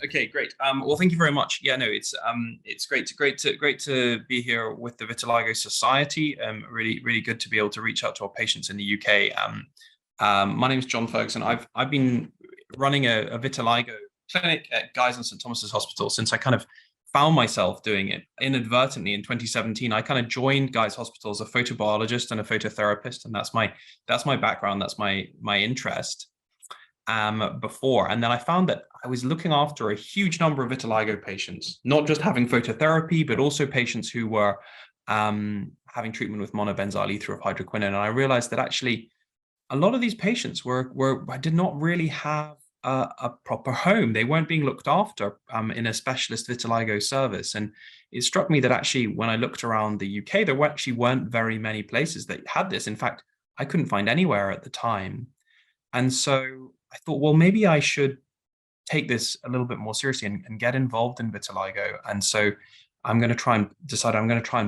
Okay, great. Well, thank you very much. Yeah, no, it's great to be here with the Vitiligo Society. Really good to be able to reach out to our patients in the UK. My name is John Ferguson. I've been running a vitiligo clinic at Guy's and St Thomas's Hospital since I kind of found myself doing it inadvertently in 2017. I kind of joined Guy's Hospital as a photobiologist and a phototherapist, and that's my background. That's my interest. Before. And then I found that I was looking after a huge number of vitiligo patients, not just having phototherapy, but also patients who were having treatment with monobenzyl ether of hydroquinone. And I realized that actually a lot of these patients did not really have a proper home. They weren't being looked after in a specialist vitiligo service. And it struck me that actually when I looked around the UK, there weren't very many places that had this. In fact, I couldn't find anywhere at the time. And so I thought, well, maybe I should take this a little bit more seriously and get involved in vitiligo. And so I'm going to try and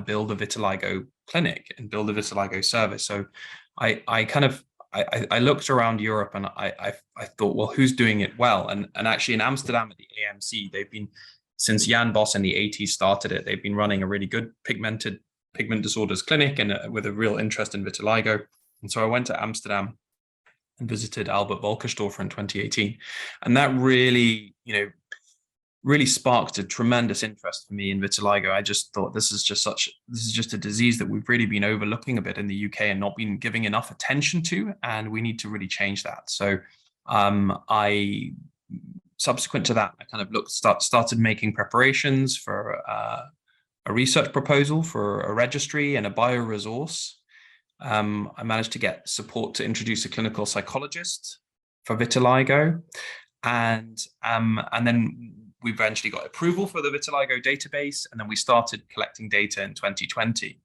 build a vitiligo clinic and build a vitiligo service. So I looked around Europe and I thought, well, who's doing it well? And actually in Amsterdam at the AMC, they've been, since Jan Bos in the 80s started it, they've been running a really good pigment disorders clinic and with a real interest in vitiligo. And so I went to Amsterdam and visited Albert Wolkerstorfer in 2018. And that really sparked a tremendous interest for me in vitiligo. I just thought this is just a disease that we've really been overlooking a bit in the UK and not been giving enough attention to, and we need to really change that. So subsequent to that, I kind of started making preparations for a research proposal for a registry and a bioresource. I managed to get support to introduce a clinical psychologist for vitiligo, and then we eventually got approval for the vitiligo database, and then we started collecting data in 2020.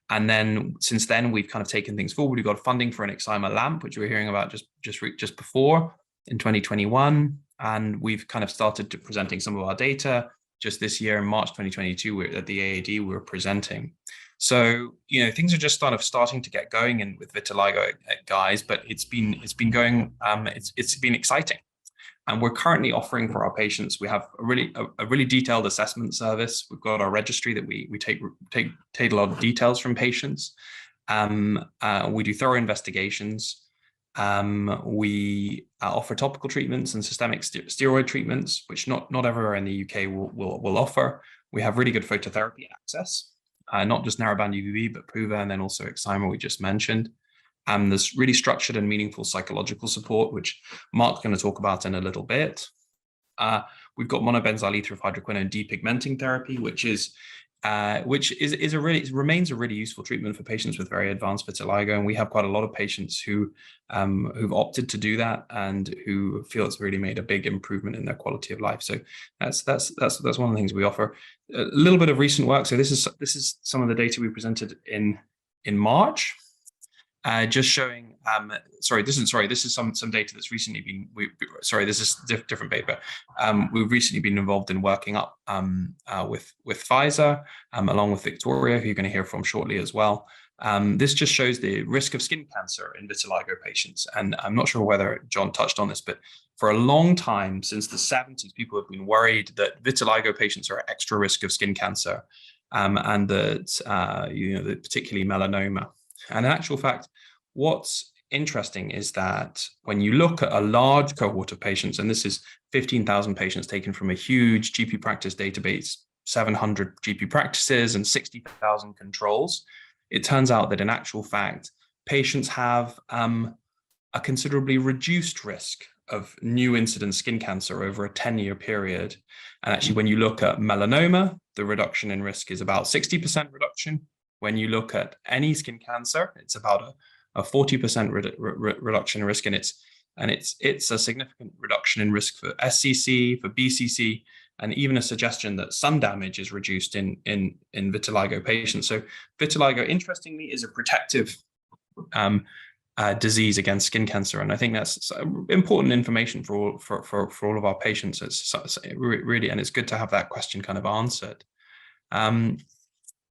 And then since then, we've kind of taken things forward. We got funding for an Excimer lamp, which we were hearing about just before in 2021, and we've kind of started presenting some of our data. Just this year in March 2022, at the AAD, we were presenting. So, things are just starting to get going in with vitiligo at Guy's, but it's been exciting. And we're currently offering for our patients, we have a really detailed assessment service. We've got our registry that we take a lot of details from patients. We do thorough investigations. We offer topical treatments and systemic steroid treatments, which not everywhere in the UK will offer. We have really good phototherapy access. Not just narrowband UVB, but PUVA, and then also Excimer we just mentioned. There's really structured and meaningful psychological support, which Mark's going to talk about in a little bit. We've got monobenzyl ether of hydroquinone depigmenting therapy, which remains a really useful treatment for patients with very advanced vitiligo, and we have quite a lot of patients who've opted to do that and who feel it's really made a big improvement in their quality of life. So that's one of the things we offer. A little bit of recent work. So this is some of the data we presented in March. Just showing, this is some data that's recently been, this is different paper. We've recently been involved in working up with Pfizer, along with Victoria, who you're going to hear from shortly as well. This just shows the risk of skin cancer in vitiligo patients. And I'm not sure whether John touched on this, but for a long time, since the 70s, people have been worried that vitiligo patients are at extra risk of skin cancer, and that, particularly melanoma. And in actual fact, what's interesting is that when you look at a large cohort of patients, and this is 15,000 patients taken from a huge GP practice database, 700 GP practices and 60,000 controls, it turns out that in actual fact, patients have a considerably reduced risk of new incident skin cancer over a 10-year period. And actually, when you look at melanoma, the reduction in risk is about 60% reduction. When you look at any skin cancer, it's about a 40% reduction in risk, and it's a significant reduction in risk for SCC, for BCC, and even a suggestion that sun damage is reduced in vitiligo patients. So vitiligo, interestingly, is a protective disease against skin cancer, and I think that's important information for all of our patients. It's really, and it's good to have that question kind of answered.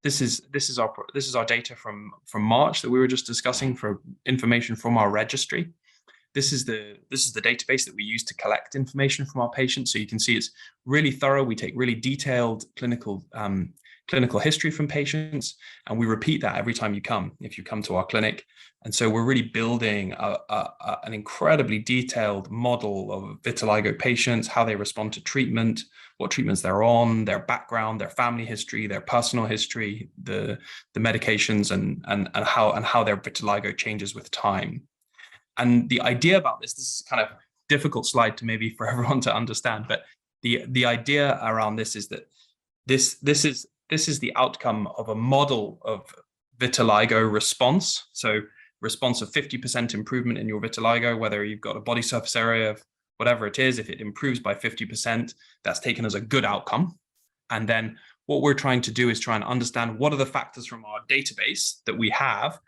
This is our data from March that we were just discussing for information from our registry. this is the database that we use to collect information from our patients. So you can see it's really thorough. We take really detailed clinical history from patients, and we repeat that every time if you come to our clinic. And so we're really building an incredibly detailed model of vitiligo patients, how they respond to treatment, what treatments they're on, their background, their family history, their personal history, the medications, and how their vitiligo changes with time. And the idea about this is kind of difficult slide to maybe for everyone to understand, but the idea around this is that this is the outcome of a model of vitiligo response. So response of 50% improvement in your vitiligo, whether you've got a body surface area of whatever it is, if it improves by 50%, that's taken as a good outcome. And then what we're trying to do is try and understand what are the factors from our database that we have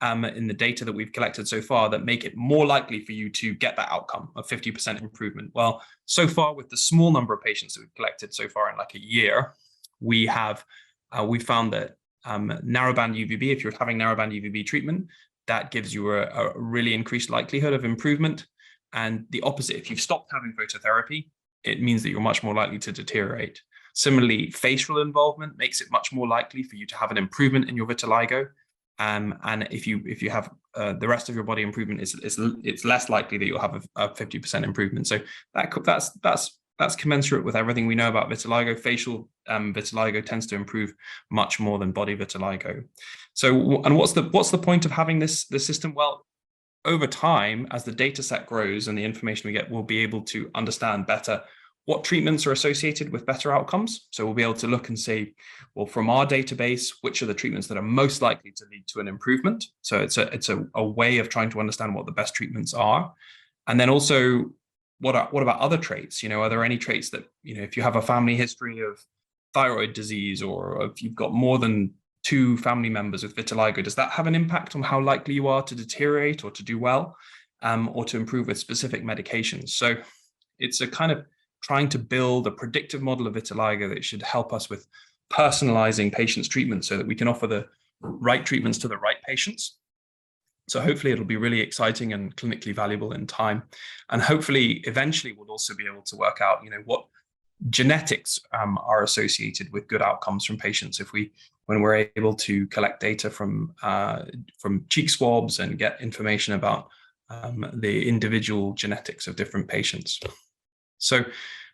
in the data that we've collected so far that make it more likely for you to get that outcome of 50% improvement. Well, so far with the small number of patients that we've collected so far in like a year, we found that narrowband UVB, if you're having narrowband UVB treatment, that gives you a really increased likelihood of improvement. And the opposite, if you've stopped having phototherapy, it means that you're much more likely to deteriorate. Similarly, facial involvement makes it much more likely for you to have an improvement in your vitiligo. And if you have the rest of your body improvement, it's less likely that you'll have a 50% improvement. So that's commensurate with everything we know about vitiligo. Facial vitiligo tends to improve much more than body vitiligo. So, and what's the point of having this system? Well, over time, as the data set grows and the information we get, we'll be able to understand better what treatments are associated with better outcomes. So we'll be able to look and say, well, from our database, which are the treatments that are most likely to lead to an improvement? So it's a way of trying to understand what the best treatments are. And then also, what about other traits? Are there any traits that, if you have a family history of thyroid disease, or if you've got more than 2 family members with vitiligo, does that have an impact on how likely you are to deteriorate or to do well, or to improve with specific medications? So it's a kind of trying to build a predictive model of vitiligo that should help us with personalizing patients' treatment so that we can offer the right treatments to the right patients. So hopefully it'll be really exciting and clinically valuable in time. And hopefully eventually we'll also be able to work out, what genetics are associated with good outcomes from patients when we're able to collect data from cheek swabs and get information about the individual genetics of different patients. So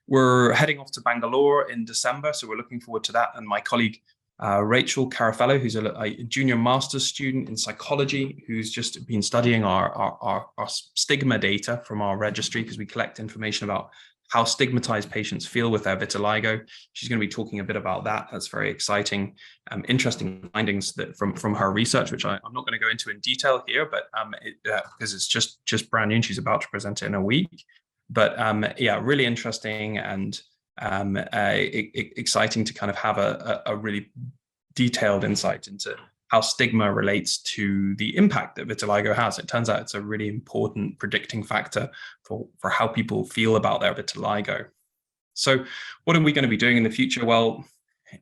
we're heading off to Bangalore in December, so we're looking forward to that. And my colleague Rachel Carafello, who's a junior master's student in psychology, who's just been studying our stigma data from our registry, because we collect information about how stigmatized patients feel with their vitiligo. She's going to be talking a bit about that. That's very exciting, interesting findings that from her research, which I'm not going to go into in detail here, but because it's just brand new and she's about to present it in a week. But yeah, really interesting and exciting to kind of have a really detailed insight into how stigma relates to the impact that vitiligo has. It turns out it's a really important predicting factor for how people feel about their vitiligo. So what are we going to be doing in the future? Well,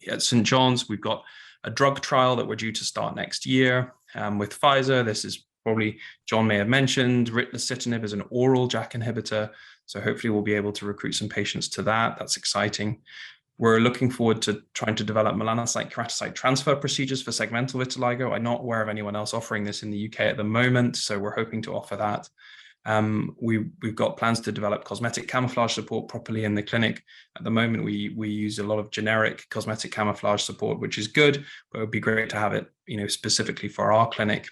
at St. John's, we've got a drug trial that we're due to start next year with Pfizer. This is probably, John may have mentioned, ritlecitinib is an oral JAK inhibitor. So hopefully we'll be able to recruit some patients to that. That's exciting. We're looking forward to trying to develop melanocyte keratocyte transfer procedures for segmental vitiligo. I'm not aware of anyone else offering this in the UK at the moment, so we're hoping to offer that. We've got plans to develop cosmetic camouflage support properly in the clinic. At the moment, we use a lot of generic cosmetic camouflage support, which is good, but it would be great to have it, specifically for our clinic.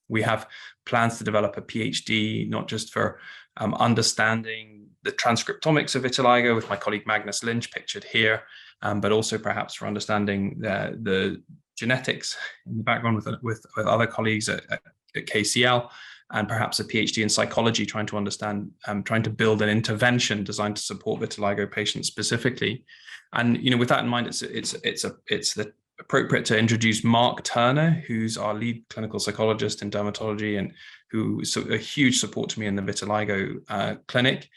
We have plans to develop a PhD, not just for understanding the transcriptomics of vitiligo with my colleague Magnus Lynch, pictured here, but also perhaps for understanding the genetics in the background with other colleagues at KCL, and perhaps a PhD in psychology, trying to understand, trying to build an intervention designed to support vitiligo patients specifically. And with that in mind, it's appropriate to introduce Mark Turner, who's our lead clinical psychologist in dermatology and who is a huge support to me in the vitiligo clinic.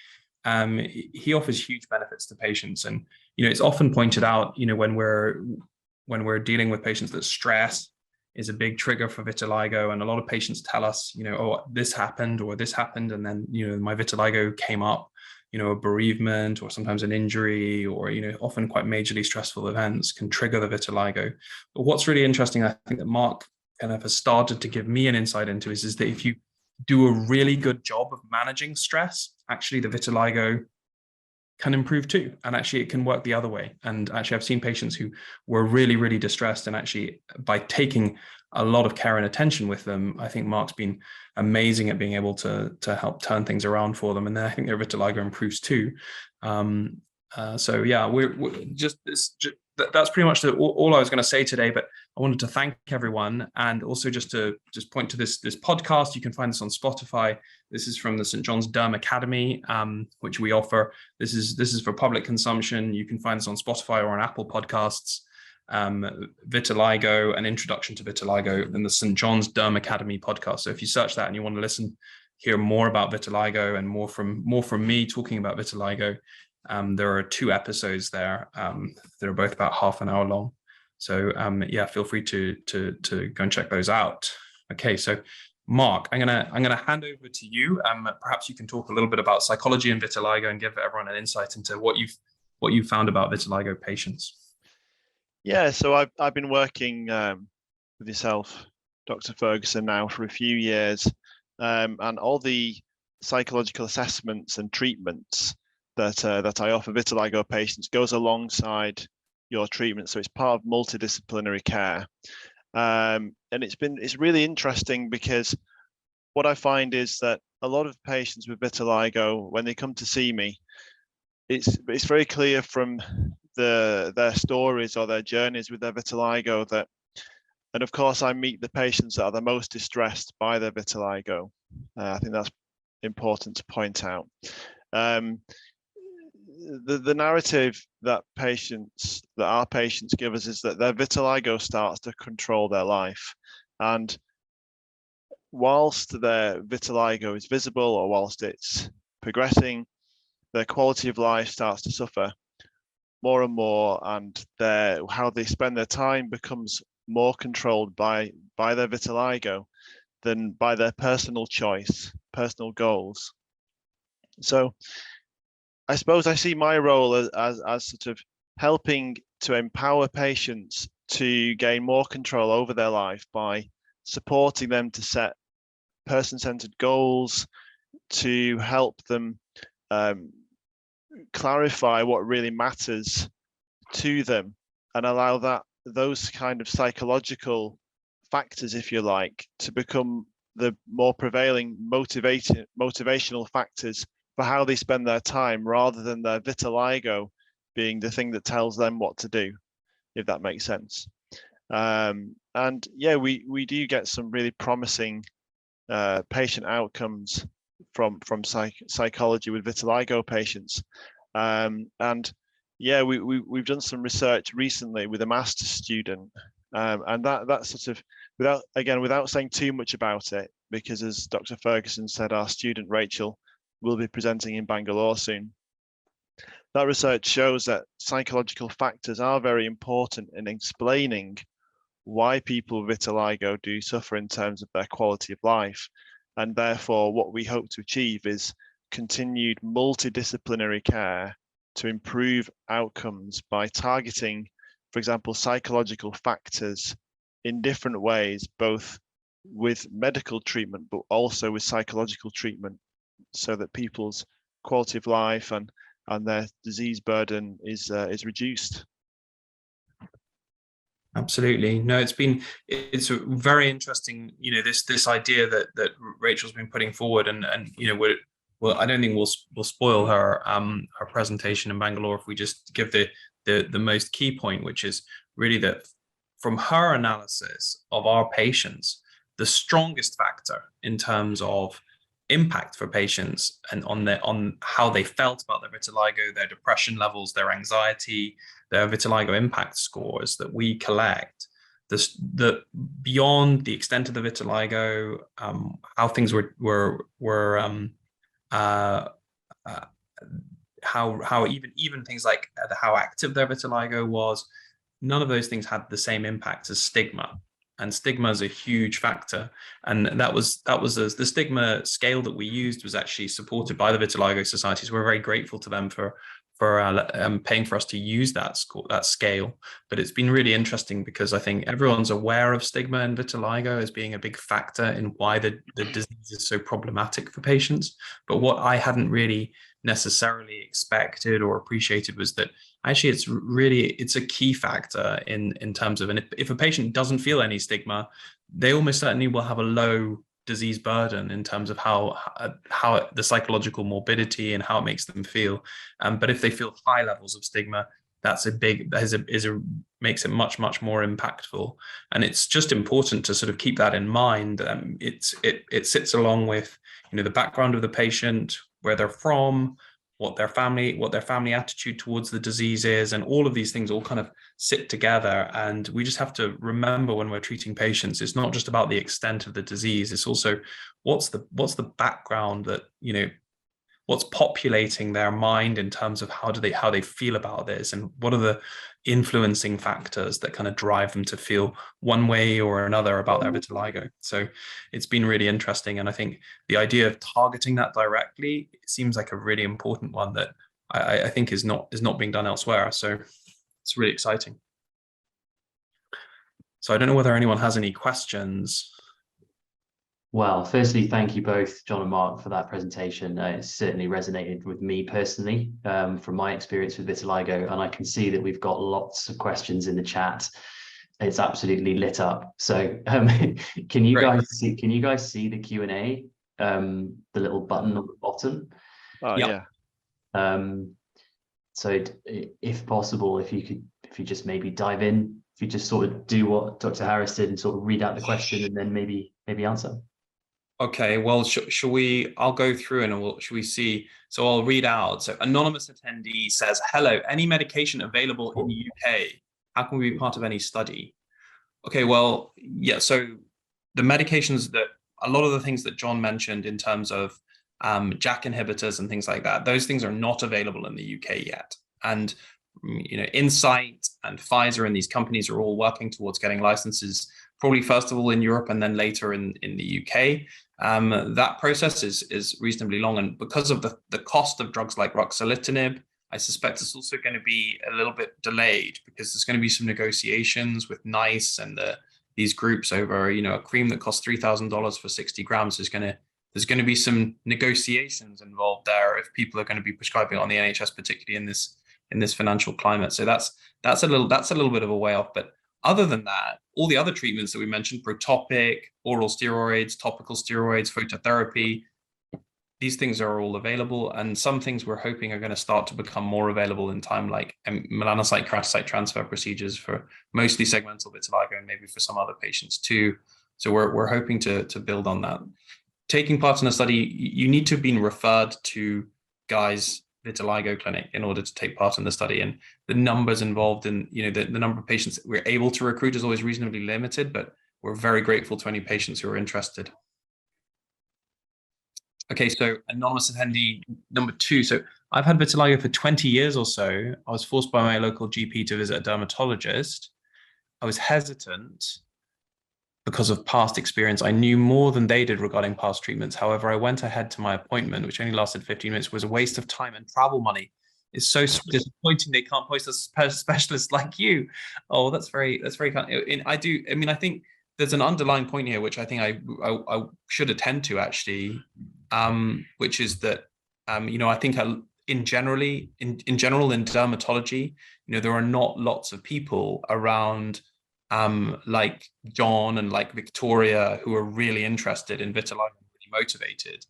He offers huge benefits to patients, and it's often pointed out, when we're dealing with patients that stress, is a big trigger for vitiligo. And a lot of patients tell us, oh, this happened or this happened, and then, my vitiligo came up, a bereavement or sometimes an injury or, often quite majorly stressful events can trigger the vitiligo. But what's really interesting, I think that Mark kind of has started to give me an insight into is that if you do a really good job of managing stress, actually the vitiligo can improve too. And actually it can work the other way. And actually I've seen patients who were really, really distressed, and actually by taking a lot of care and attention with them, I think Mark's been amazing at being able to help turn things around for them. And then I think their vitiligo improves too. So yeah, we're just that's pretty much all I was going to say today. But I wanted to thank everyone, and also just point to this podcast. You can find this on Spotify. This is from the St. John's Derm Academy, which we offer. This is for public consumption. You can find this on Spotify or on Apple Podcasts. Vitiligo, an introduction to vitiligo, in the St. John's Derm Academy podcast. So if you search that and you want to hear more about vitiligo and more from me talking about vitiligo, there are 2 episodes there. They're both about half an hour long. So yeah, feel free to go and check those out. Okay, so Mark, I'm gonna hand over to you. Perhaps you can talk a little bit about psychology and vitiligo and give everyone an insight into what you've found about vitiligo patients. Yeah, so I've been working with yourself, Dr. Ferguson, now for a few years, and all the psychological assessments and treatments that I offer vitiligo patients goes alongside your treatment. So it's part of multidisciplinary care, and it's really interesting because what I find is that a lot of patients with vitiligo, when they come to see me, it's very clear from their stories or their journeys with their vitiligo that, and of course I meet the patients that are the most distressed by their vitiligo. I think that's important to point out. The narrative that our patients give us is that their vitiligo starts to control their life, and whilst their vitiligo is visible or whilst it's progressing, their quality of life starts to suffer more and more, and how they spend their time becomes more controlled by their vitiligo than by their personal choice, personal goals. So I suppose I see my role as sort of helping to empower patients to gain more control over their life by supporting them to set person-centered goals, to help them clarify what really matters to them, and allow those kind of psychological factors, if you like, to become the more prevailing motivational factors for how they spend their time, rather than their vitiligo being the thing that tells them what to do, if that makes sense. And yeah, we do get some really promising patient outcomes from psychology with vitiligo patients, and yeah, we've done some research recently with a master's student, and that sort of, without saying too much about it, because as Dr. Ferguson said, our student Rachel will be presenting in Bangalore soon. That research shows that psychological factors are very important in explaining why people with vitiligo do suffer in terms of their quality of life. And therefore, what we hope to achieve is continued multidisciplinary care to improve outcomes by targeting, for example, psychological factors in different ways, both with medical treatment, but also with psychological treatment, so that people's quality of life and their disease burden is reduced. Absolutely. No, it's a very interesting, this idea that Rachel's been putting forward, and well, I don't think we'll spoil her presentation in Bangalore if we just give the most key point, which is really that from her analysis of our patients, the strongest factor in terms of impact for patients and on how they felt about their vitiligo, their depression levels, their anxiety, their vitiligo impact scores that we collect, the beyond the extent of the vitiligo, how things were how even things like how active their vitiligo was, none of those things had the same impact as stigma. and stigma is a huge factor. And the stigma scale that we used was actually supported by the Vitiligo Society. So we're very grateful to them for paying for us to use that scale. But it's been really interesting because I think everyone's aware of stigma and vitiligo as being a big factor in why the disease is so problematic for patients. But what I hadn't really necessarily expected or appreciated was that actually it's a key factor in terms of, and if a patient doesn't feel any stigma, they almost certainly will have a low disease burden in terms of how the psychological morbidity and how it makes them feel. But if they feel high levels of stigma, that's makes it much more impactful. And it's just important to sort of keep that in mind. It sits along with the background of the patient, where they're from, what their family attitude towards the disease is, and all of these things all kind of sit together. And we just have to remember when we're treating patients, it's not just about the extent of the disease, it's also what's the background that what's populating their mind in terms of how they feel about this, and what are the influencing factors that kind of drive them to feel one way or another about their vitiligo. So it's been really interesting, and I think the idea of targeting that directly seems like a really important one that I think is not being done elsewhere. So it's really exciting. So I don't know whether anyone has any questions. Well, firstly, thank you both, John and Mark, for that presentation. It certainly resonated with me personally from my experience with vitiligo, and I can see that we've got lots of questions in the chat. It's absolutely lit up. So can you guys see the Q&A, the little button on the bottom? Oh, yeah. So if possible, if you just maybe dive in, if you just sort of do what Dr. Harris did and sort of read out the question and then maybe answer. Okay, well, shall we? I'll go through and shall we see? So I'll read out. So anonymous attendee says, "Hello, any medication available in the UK? How can we be part of any study?" Okay, well, yeah. So the medications that a lot of the things that John mentioned in terms of JAK inhibitors and things like that, those things are not available in the UK yet. And Incyte and Pfizer and these companies are all working towards getting licenses, probably first of all in Europe and then later in the UK. That process is reasonably long, and because of the cost of drugs like ruxolitinib, I suspect it's also going to be a little bit delayed, because there's going to be some negotiations with NICE and these groups over a cream that costs $3,000 for 60 grams. There's going to be some negotiations involved there if people are going to be prescribing on the NHS, particularly in this financial climate. So that's a little bit of a way off. But other than that, all the other treatments that we mentioned, protopic, oral steroids, topical steroids, phototherapy, these things are all available. And some things we're hoping are going to start to become more available in time, like melanocyte keratocyte transfer procedures for mostly segmental vitiligo and maybe for some other patients too. So we're hoping to build on that. Taking part in a study, you need to have been referred to Guy's Vitiligo clinic in order to take part in the study, and the numbers involved in the number of patients that we're able to recruit is always reasonably limited, but we're very grateful to any patients who are interested. Okay, so anonymous attendee number 2. So I've had vitiligo for 20 years or so. I was forced by my local GP to visit a dermatologist. I was hesitant because of past experience. I knew more than they did regarding past treatments. However, I went ahead to my appointment, which only lasted 15 minutes, was a waste of time and travel money. It's so disappointing they can't post a specialist like you. Oh, that's very kind. I think there's an underlying point here, which I think I should attend to actually, which is that, I think in general in dermatology, there are not lots of people around like John and like Victoria who are really interested in vitiligo and really motivated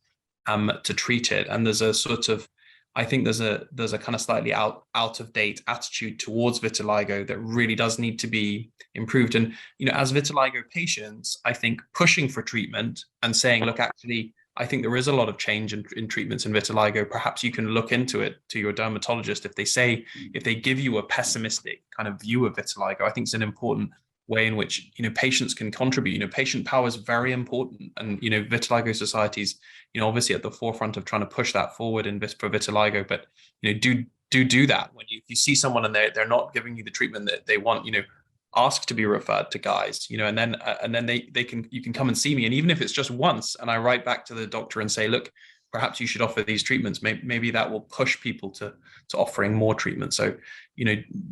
to treat it. And there's a sort of, I think there's a kind of slightly out of date attitude towards vitiligo that really does need to be improved. And as vitiligo patients, I think pushing for treatment and saying, look, actually, I think there is a lot of change in treatments in vitiligo. Perhaps you can look into it to your dermatologist. If they give you a pessimistic kind of view of vitiligo, I think it's an important way in which patients can contribute. Patient power is very important, and vitiligo societies obviously at the forefront of trying to push that forward for vitiligo. But do that when you see someone and they're not giving you the treatment that they want. ask to be referred to guys, and then you can come and see me. And even if it's just once, and I write back to the doctor and say, look, perhaps you should offer these treatments, maybe that will push people to offering more treatment. So,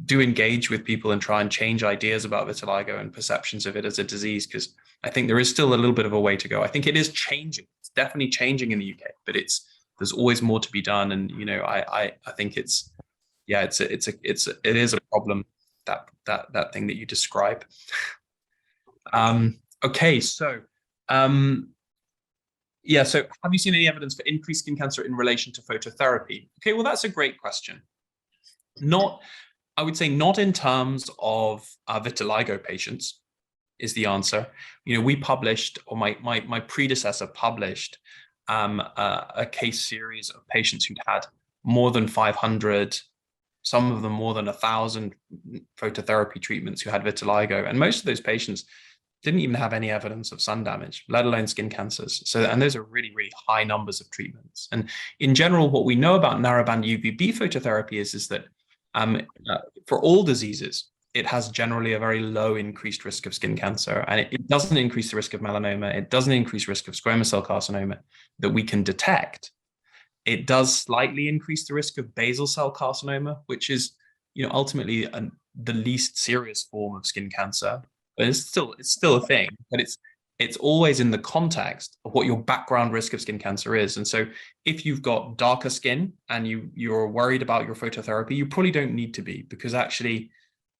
do engage with people and try and change ideas about vitiligo and perceptions of it as a disease, because I think there is still a little bit of a way to go. I think it is changing. It's definitely changing in the UK, but there's always more to be done. And, I think it is a problem, that thing that you describe. Okay, so so have you seen any evidence for increased skin cancer in relation to phototherapy? Okay, well, that's a great question. I would say not in terms of vitiligo patients is the answer. We published, or my predecessor published, a case series of patients who'd had more than 500, some of them more than 1,000 phototherapy treatments, who had vitiligo. And most of those patients didn't even have any evidence of sun damage, let alone skin cancers. And those are really, really high numbers of treatments. And in general, what we know about narrowband UVB phototherapy is that for all diseases, it has generally a very low increased risk of skin cancer. And it doesn't increase the risk of melanoma. It doesn't increase risk of squamous cell carcinoma that we can detect. It does slightly increase the risk of basal cell carcinoma, which is, ultimately the least serious form of skin cancer. But it's still a thing. But it's always in the context of what your background risk of skin cancer is. And so if you've got darker skin and you're worried about your phototherapy, you probably don't need to be, because actually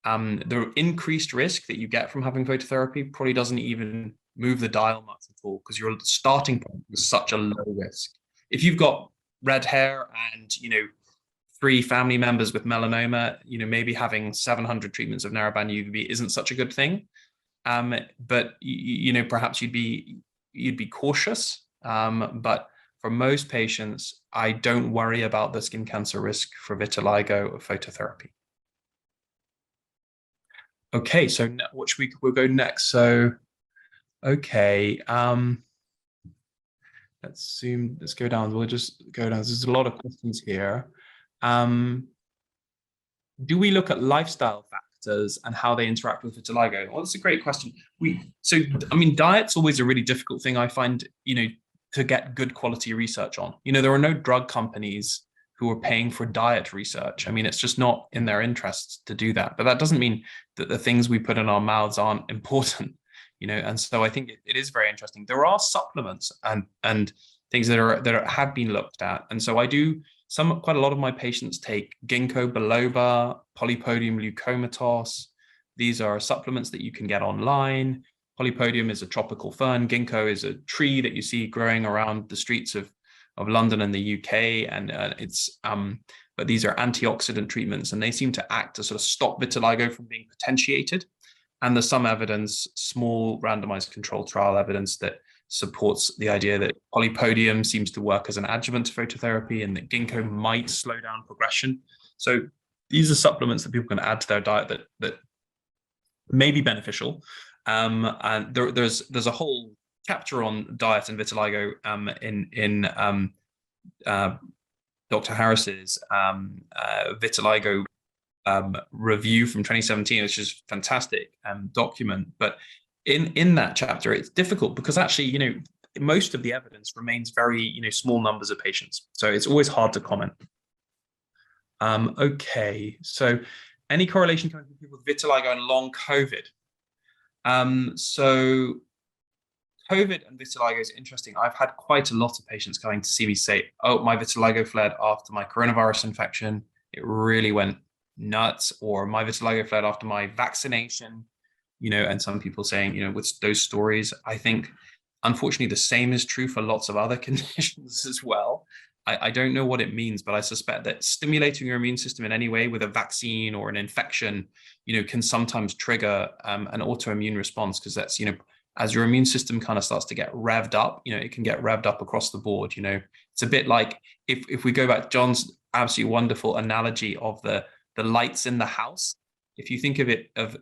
the increased risk that you get from having phototherapy probably doesn't even move the dial much at all, because your starting point is such a low risk. If you've got red hair and 3 family members with melanoma, maybe having 700 treatments of narrowband UVB isn't such a good thing. But perhaps you'd be cautious. But for most patients, I don't worry about the skin cancer risk for vitiligo or phototherapy. Okay, so we'll go next. So, okay, let's go down. We'll just go down. There's a lot of questions here. Do we look at lifestyle factors and how they interact with vitiligo? Well, that's a great question. Diet's always a really difficult thing, I find, to get good quality research on. There are no drug companies who are paying for diet research. It's just not in their interests to do that. But that doesn't mean that the things we put in our mouths aren't important, and so I think it is very interesting. There are supplements and things that have been looked at. And so quite a lot of my patients take ginkgo biloba, polypodium leucomatos. These are supplements that you can get online. Polypodium is a tropical fern. Ginkgo is a tree that you see growing around the streets of London and the UK. And but these are antioxidant treatments, and they seem to act to sort of stop vitiligo from being potentiated. And there's some evidence, small randomized controlled trial evidence, that supports the idea that polypodium seems to work as an adjuvant to phototherapy, and that ginkgo might slow down progression. So these are supplements that people can add to their diet that may be beneficial. And there's a whole chapter on diet and vitiligo in Dr. Harris's vitiligo review from 2017, which is fantastic document. But in that chapter, it's difficult because actually, most of the evidence remains very, small numbers of patients. So it's always hard to comment. Okay, so any correlation coming from people with vitiligo and long COVID? So COVID and vitiligo is interesting. I've had quite a lot of patients coming to see me say, oh, my vitiligo flared after my coronavirus infection. It really went nuts. Or my vitiligo flared after my vaccination. And some people saying, with those stories. I think, unfortunately, the same is true for lots of other conditions as well. I don't know what it means, but I suspect that stimulating your immune system in any way with a vaccine or an infection, can sometimes trigger an autoimmune response, because that's, as your immune system kind of starts to get revved up, it can get revved up across the board. It's a bit like if we go back to John's absolutely wonderful analogy of the lights in the house. If you think of it of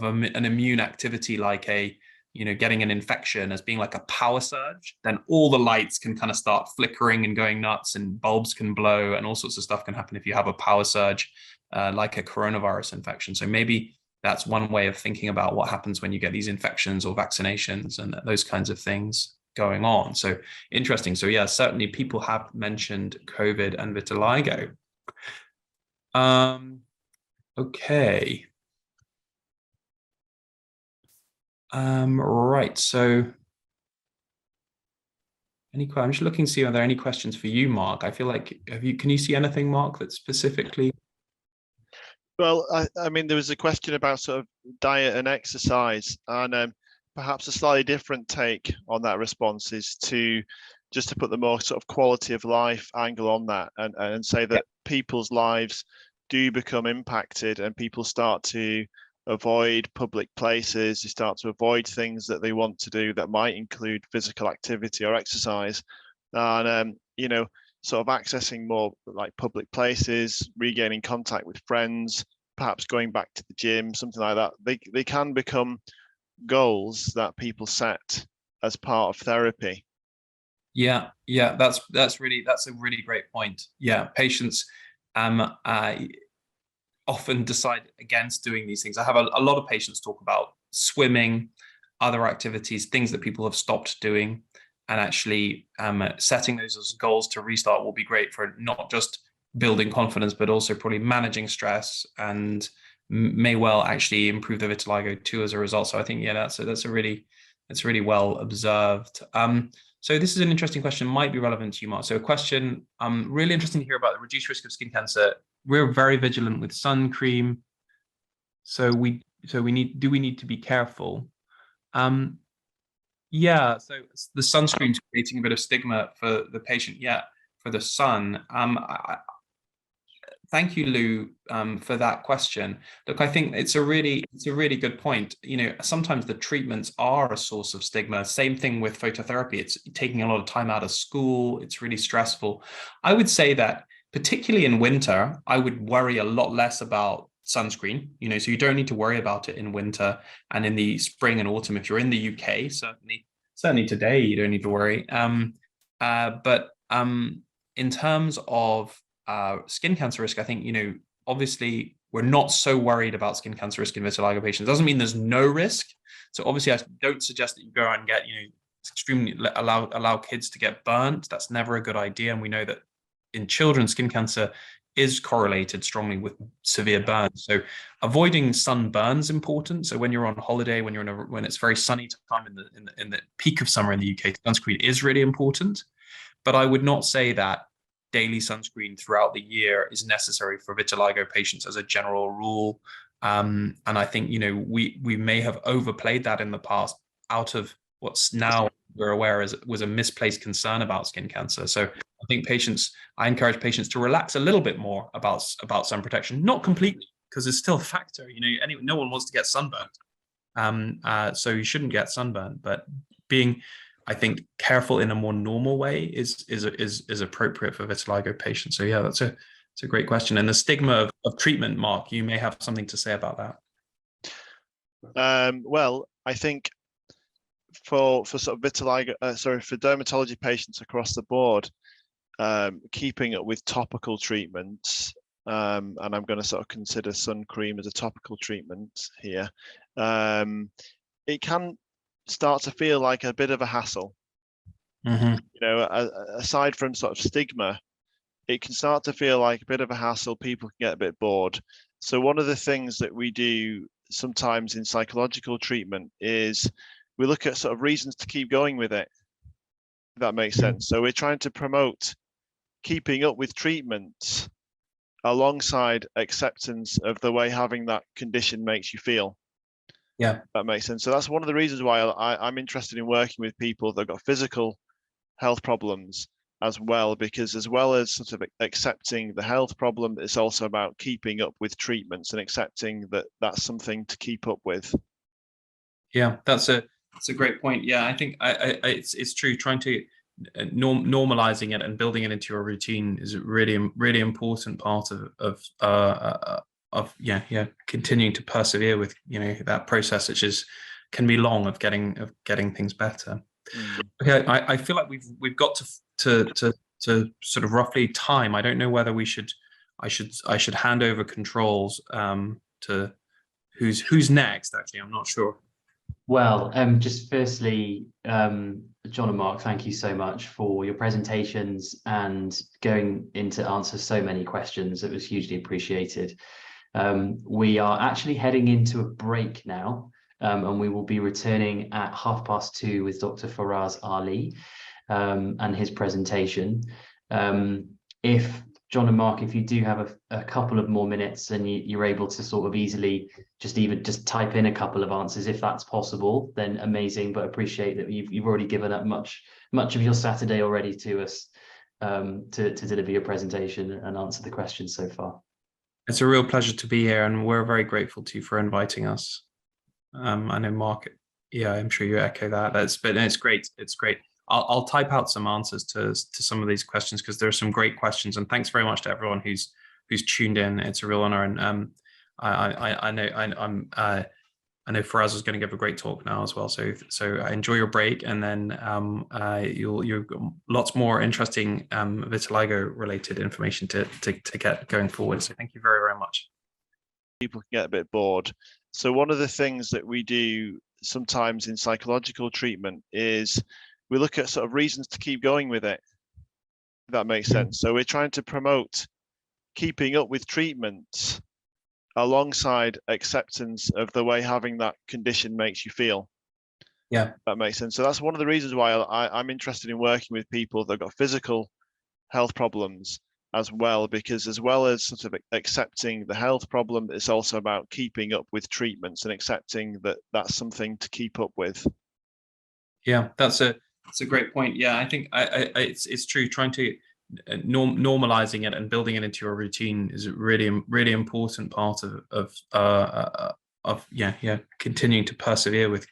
an immune activity like getting an infection as being like a power surge, then all the lights can kind of start flickering and going nuts, and bulbs can blow, and all sorts of stuff can happen if you have a power surge like a coronavirus infection. So maybe that's one way of thinking about what happens when you get these infections or vaccinations and those kinds of things going on. So interesting. So yeah, certainly people have mentioned COVID and vitiligo. Okay. Right. So I'm just looking to see, are there any questions for you, Mark? I feel like, can you see anything, Mark, that specifically? Well, I mean, there was a question about sort of diet and exercise, and perhaps a slightly different take on that response is to just to put the more sort of quality of life angle on that, and say that people's lives do become impacted, and people start to avoid public places, they start to avoid things that they want to do that might include physical activity or exercise, and you know, sort of accessing more like public places, regaining contact with friends, perhaps going back to the gym, something like that. They can become goals that people set as part of therapy. Yeah, that's a really great point. Yeah, patients often decide against doing these things. I have a lot of patients talk about swimming, other activities, things that people have stopped doing, and actually setting those as goals to restart will be great for not just building confidence, but also probably managing stress, and may well actually improve the vitiligo too as a result. So I think, yeah, that's really well observed. So this is an interesting question, might be relevant to you, Mark. So a question, really interesting to hear about the reduced risk of skin cancer. We're very vigilant with sun cream. So do we need to be careful? Yeah, so the sunscreen's creating a bit of stigma for the patient. Yeah, for the sun. Thank you, Lou, for that question. Look, I think it's a really good point. You know, sometimes the treatments are a source of stigma. Same thing with phototherapy. It's taking a lot of time out of school. It's really stressful. I would say that particularly in winter, I would worry a lot less about sunscreen. You know, so you don't need to worry about it in winter, and in the spring and autumn. If you're in the UK, certainly today, you don't need to worry. But in terms of skin cancer risk, I think, you know, obviously we're not so worried about skin cancer risk in vitiligo patients. Doesn't mean there's no risk. So obviously I don't suggest that you go out and get, you know, extremely allow kids to get burnt. That's never a good idea. And we know that in children, skin cancer is correlated strongly with severe burns. So avoiding sunburn is important. So when you're on holiday, when it's very sunny time in the peak of summer in the UK, sunscreen is really important. But I would not say that daily sunscreen throughout the year is necessary for vitiligo patients as a general rule. And I think, you know, we may have overplayed that in the past out of what's now we're aware was a misplaced concern about skin cancer. So I think I encourage patients to relax a little bit more about sun protection, not completely, because it's still a factor. You know, no one wants to get sunburned. So you shouldn't get sunburned, but being, I think, careful in a more normal way is appropriate for vitiligo patients. So yeah, it's a great question. And the stigma of treatment, Mark, you may have something to say about that. Well, I think for sort of vitiligo, for dermatology patients across the board, keeping up with topical treatments, and I'm going to sort of consider sun cream as a topical treatment here. It can start to feel like a bit of a hassle. Mm-hmm. You know, aside from sort of stigma, it can start to feel like a bit of a hassle. People can get a bit bored. So one of the things that we do sometimes in psychological treatment is we look at sort of reasons to keep going with it, if that makes sense. So we're trying to promote keeping up with treatments alongside acceptance of the way having that condition makes you feel. Yeah, that makes sense. So that's one of the reasons why I'm interested in working with people that have got physical health problems as well, because as well as sort of accepting the health problem, it's also about keeping up with treatments and accepting that that's something to keep up with. Yeah, that's a great point. Yeah, I think it's true. Trying to normalizing it and building it into your routine is a really important part of continuing to persevere with, you know, that process, which can be long, of getting things better. Okay, I feel like we've got to sort of roughly time. I don't know whether I should hand over controls to who's next? Actually, I'm not sure. Well, just firstly, John and Mark, thank you so much for your presentations and going into answer so many questions. It was hugely appreciated. We are actually heading into a break now, and we will be returning at 2:30 with Dr. Faraz Ali and his presentation. If John and Mark, if you do have a couple of more minutes and you're able to sort of easily just type in a couple of answers, if that's possible, then amazing. But appreciate that you've already given up much of your Saturday already to us to deliver your presentation and answer the questions so far. It's a real pleasure to be here, and we're very grateful to you for inviting us. I know Mark, yeah, I'm sure you echo that. It's great. It's great. I'll type out some answers to some of these questions because there are some great questions, and thanks very much to everyone who's tuned in. It's a real honor, and I know Faraz is going to give a great talk now as well. So enjoy your break, and then you'll lots more interesting vitiligo related information to get going forward. So thank you very, very much. People can get a bit bored. So one of the things that we do sometimes in psychological treatment is we look at sort of reasons to keep going with it, if that makes sense. So we're trying to promote keeping up with treatment alongside acceptance of the way having that condition makes you feel. Yeah, that makes sense. So that's one of the reasons why I'm interested in working with people that have got physical health problems as well, because as well as sort of accepting the health problem, it's also about keeping up with treatments and accepting that that's something to keep up with. Yeah, that's a great point. Yeah, I think it's true. Trying to normalizing it and building it into your routine is a really important part of continuing to persevere with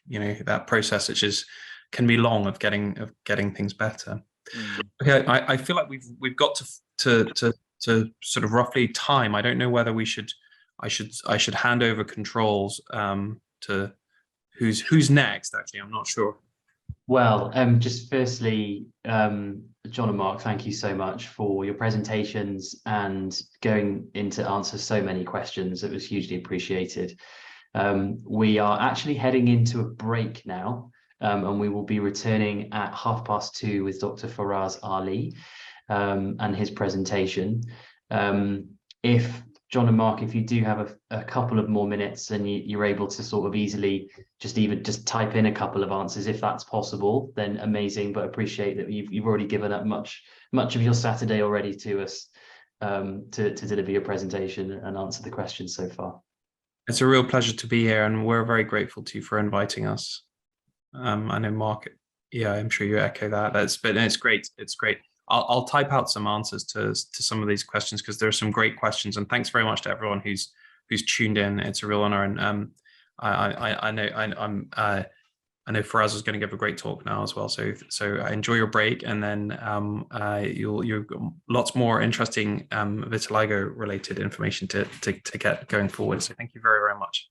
that process, which can be long of getting things better. Okay, I feel like we've got to sort of roughly time. I don't know whether I should hand over controls to who's next. Actually, I'm not sure. Well, just firstly, John and Mark, thank you so much for your presentations and going into answer so many questions. It was hugely appreciated. We are actually heading into a break now, and we will be returning at 2:30 with Dr. Faraz Ali and his presentation. If John and Mark, if you do have a couple of more minutes and you're able to sort of easily just type in a couple of answers, if that's possible, then amazing. But appreciate that you've already given up much of your Saturday already to us to deliver your presentation and answer the questions so far. It's a real pleasure to be here, and we're very grateful to you for inviting us. I know Mark, yeah, I'm sure you echo that. It's great. It's great. I'll type out some answers to some of these questions because there are some great questions, and thanks very much to everyone who's tuned in. It's a real honor, and I know Faraz is going to give a great talk now as well. So enjoy your break, and then you'll lots more interesting vitiligo related information to get going forward. So thank you very, very much.